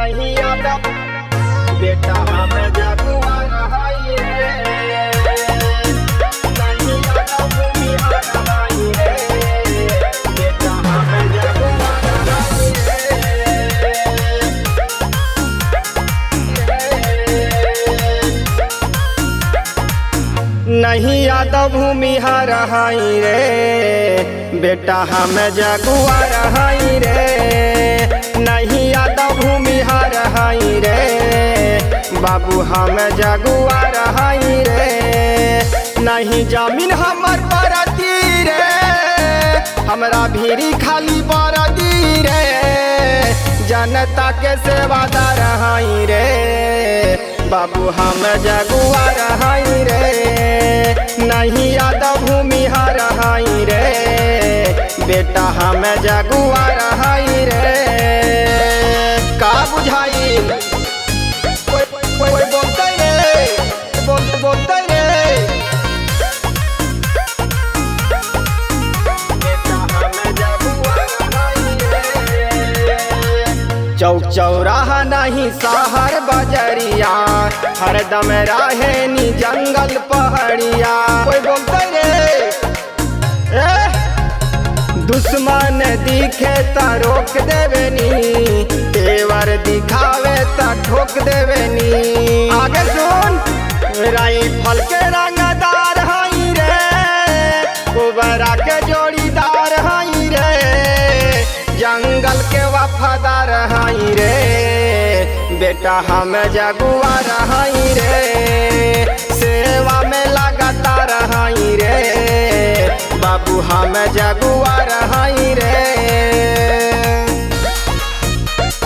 नहीं आता बेटा हमें जगुआर हाई रे, नहीं आता भूमिहार हाई रे, बेटा हमें जगुआर हाई रे। नहीं आता भूमिहार हाई रे, बेटा हमें जगुआर हाई रे, नहीं आता भूमिहार हाई रे, बाबू हमें जगुआर हाई रे। नहीं जमीन हमर परती रे, हमरा भीरी खाली बरदी रे, जनता के सेवादार हाई रे, बाबू हमें जगुआर हाई रे, नहीं आता भूमिहार हाई रे, बेटा हमें जगुआर हाई रे। का बुझाई कोई बोलते रे, बोलते रे, बेटा हमें जगुआर हाई रे। चौक चौराहा नहीं शहर बजरिया, हरदम रहे नी जंगल पहाड़िया। कोई बोलते रे दुश्मन दिखे ता रोक देवे नी, तेवर दिखावे ता ठोक देवे नी। आगे सुन, राइफल के रंगदार हाई रे, कोबरा के जोड़ीदार हाई रे, जंगल के वफादार हाई रे, बेटा हमें जगुआर हाई रे, सेवा में लगातार हाई रे, बाबू हमें जगुआर हाई रे।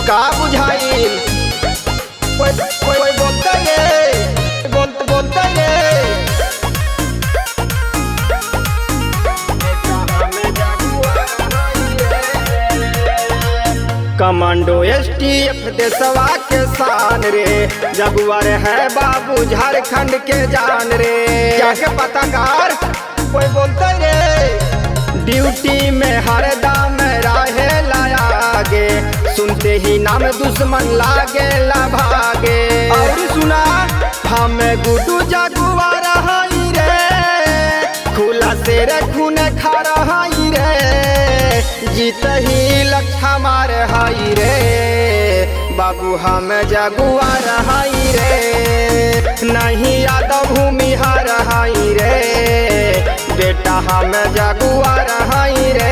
का बुझाई कोई बोलते रे, बोलते रे, कमांडो STF देशवा के शान रे, जगुआर है बाबू झारखंड के जान रे। क्या के पताकार कोई बोलते रे, ड्यूटी में हरदम रहे लागे, सुनते ही नाम दुश्मन लागे ला भागे। और सुना हमें गुड्डू जगुआर हाई रे, खुला शेर खून खा रहाई रे, जीत ही लक्ष्य हमार हाई रे, बाबू हमें जगुआर हाई रे, नहीं आता भूमिहार हाई रे, बेटा हमें जगुआर हाई रे।